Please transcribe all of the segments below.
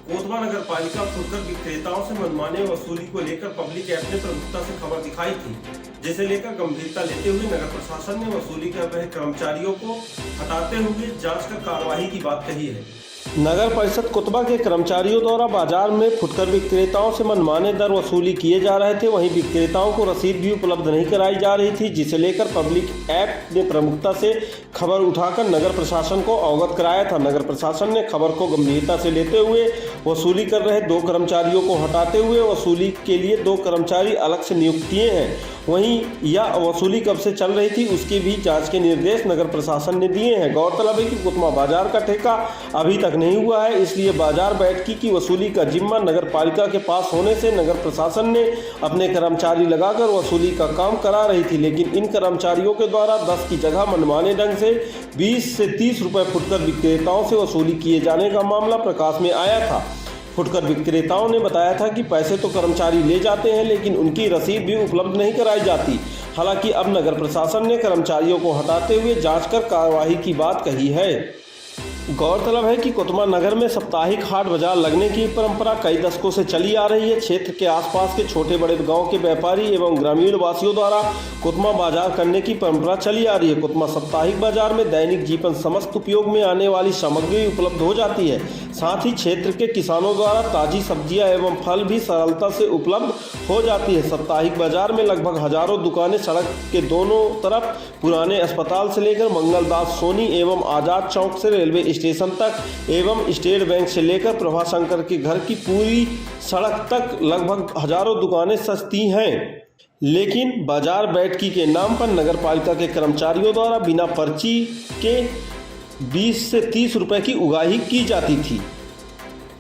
कोतवा नगर पालिका फुटकर विक्रेताओं से मनमाने वसूली को लेकर पब्लिक ऐप ने प्रमुखता से खबर दिखाई थी, जिसे लेकर गंभीरता लेते हुए नगर प्रशासन ने वसूली कर रहे कर्मचारियों को हटाते हुए जांच कर कार्रवाई की बात कही है। नगर परिषद कोतवा के कर्मचारियों द्वारा बाजार में फुटकर विक्रेताओं से मनमाने दर वसूली किए जा रहे थे। वहीं विक्रेताओं को रसीद भी उपलब्ध नहीं कराई जा रही थी, जिसे लेकर पब्लिक ऐप ने प्रमुखता से खबर उठाकर नगर प्रशासन को अवगत कराया था। नगर प्रशासन ने खबर को गंभीरता से लेते हुए वसूली कर रहे 2 कर्मचारियों को हटाते हुए वसूली के लिए 2 कर्मचारी अलग से नियुक्त किए हैं। वहीं यह वसूली कब से चल रही थी उसकी भी जांच के निर्देश नगर प्रशासन ने दिए हैं। गौरतलब है कि कोतवा बाजार का ठेका अभी तक नहीं हुआ है, इसलिए बाजार बैठकी की वसूली का जिम्मा नगर पालिका के पास होने से नगर प्रशासन ने अपने कर्मचारी लगाकर वसूली का काम करा रही थी। लेकिन इन कर्मचारियों के द्वारा 10 की जगह मनमाने ढंग से 20 से 30 रुपए फुटकर विक्रेताओं से वसूली किए जाने का मामला प्रकाश में आया था। फुटकर विक्रेताओं ने बताया था कि पैसे तो कर्मचारी ले जाते हैं, लेकिन उनकी रसीद भी उपलब्ध नहीं कराई जाती। हालांकि अब नगर प्रशासन ने कर्मचारियों को हटाते हुए जांच कर कार्रवाई की बात कही है। गौरतलब है कि कोतवा नगर में साप्ताहिक हाट बाजार लगने की परंपरा कई दशकों से चली आ रही है। क्षेत्र के आसपास के छोटे बड़े गांव के व्यापारी एवं ग्रामीण वासियों द्वारा कोतवा बाजार करने की परंपरा चली आ रही है। कोतवा साप्ताहिक बाजार में दैनिक जीवन समस्त उपयोग में आने वाली सामग्री उपलब्ध हो जाती है। साथ ही क्षेत्र के किसानों द्वारा ताजी सब्जियां एवं फल भी सरलता से उपलब्ध हो जाती है। साप्ताहिक बाजार में लगभग हजारों दुकानें सड़क के दोनों तरफ पुराने अस्पताल से लेकर मंगलदास सोनी एवं आजाद चौक से रेलवे स्टेशन तक एवं स्टेट बैंक से लेकर प्रभाशंकर के घर की पूरी सड़क तक लगभग हजारों दुकानें सस्ती हैं। लेकिन बाजार बैठकी के नाम पर नगर पालिका के कर्मचारियों द्वारा बिना पर्ची के 20 से 30 रुपए की उगाही की जाती थी।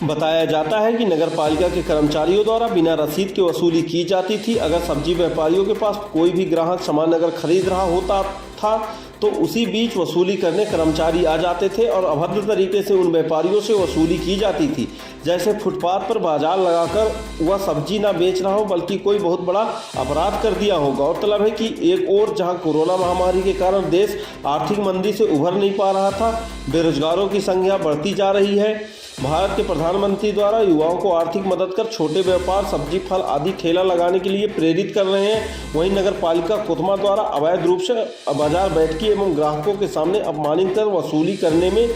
बताया जाता है कि नगर पालिका के कर्मचारियों द्वारा बिना रसीद के वसूली की जाती थी। अगर सब्जी व्यापारियों के पास कोई भी ग्राहक सामान अगर खरीद रहा होता था तो उसी बीच वसूली करने कर्मचारी आ जाते थे और अभद्र तरीके से उन व्यापारियों से वसूली की जाती थी, जैसे फुटपाथ पर बाजार लगाकर वह सब्जी ना बेच रहा हो बल्कि कोई बहुत बड़ा अपराध कर दिया हो। गौरतलब है कि एक ओर जहां कोरोना महामारी के कारण देश आर्थिक मंदी से उभर नहीं पा रहा था, बेरोजगारों की संख्या बढ़ती जा रही है। भारत के प्रधानमंत्री द्वारा युवाओं को आर्थिक मदद कर छोटे व्यापार सब्जी फल आदि ठेला लगाने के लिए प्रेरित कर रहे हैं। वहीं नगर पालिका कोतवा द्वारा अवैध रूप से बाजार बैठकी एवं ग्राहकों के सामने अपमानित कर वसूली करने में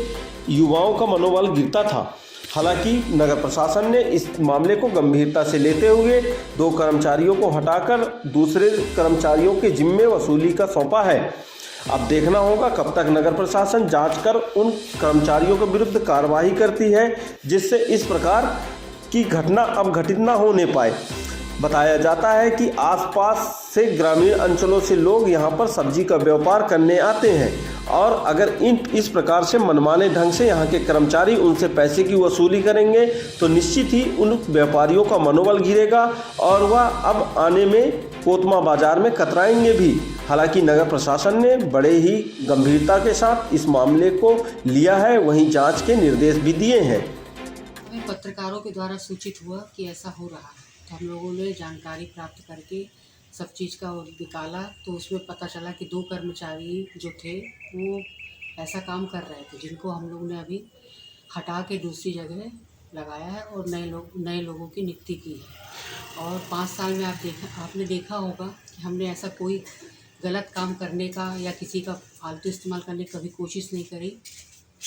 युवाओं का मनोबल गिरता था। हालांकि नगर प्रशासन ने इस मामले को गंभीरता से लेते हुए 2 कर्मचारियों को हटाकर दूसरे कर्मचारियों के जिम्मे वसूली का सौंपा है। अब देखना होगा कब तक नगर प्रशासन जांच कर उन कर्मचारियों के विरुद्ध कार्रवाई करती है, जिससे इस प्रकार की घटना अब घटित न होने पाए। बताया जाता है कि आसपास से ग्रामीण अंचलों से लोग यहां पर सब्जी का व्यापार करने आते हैं और अगर इस प्रकार से मनमाने ढंग से यहां के कर्मचारी उनसे पैसे की वसूली करेंगे तो निश्चित ही उन व्यापारियों का मनोबल गिरेगा और वह अब आने में कोतवा बाजार में कतराएंगे भी। हालांकि नगर प्रशासन ने बड़े ही गंभीरता के साथ इस मामले को लिया है, वहीं जांच के निर्देश भी दिए हैं। हमें पत्रकारों के द्वारा सूचित हुआ कि ऐसा हो रहा है, तो हम लोगों ने जानकारी प्राप्त करके सब चीज़ का निकाला, तो उसमें पता चला कि 2 कर्मचारी जो थे वो ऐसा काम कर रहे थे, जिनको हम लोग ने अभी हटा के दूसरी जगह लगाया है और नए लोगों की नियुक्ति की है। और 5 साल में आपने देखा होगा कि हमने ऐसा कोई गलत काम करने का या किसी का फालतू इस्तेमाल करने की कभी कोशिश नहीं करी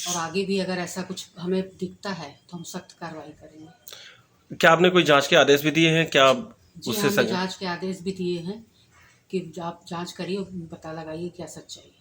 और आगे भी अगर ऐसा कुछ हमें दिखता है तो हम सख्त कार्रवाई करेंगे। क्या आपने कोई जांच के आदेश भी दिए हैं? क्या जी, हमने जांच के आदेश भी दिए हैं कि आप जांच करिए, पता लगाइए क्या सच्चाई है।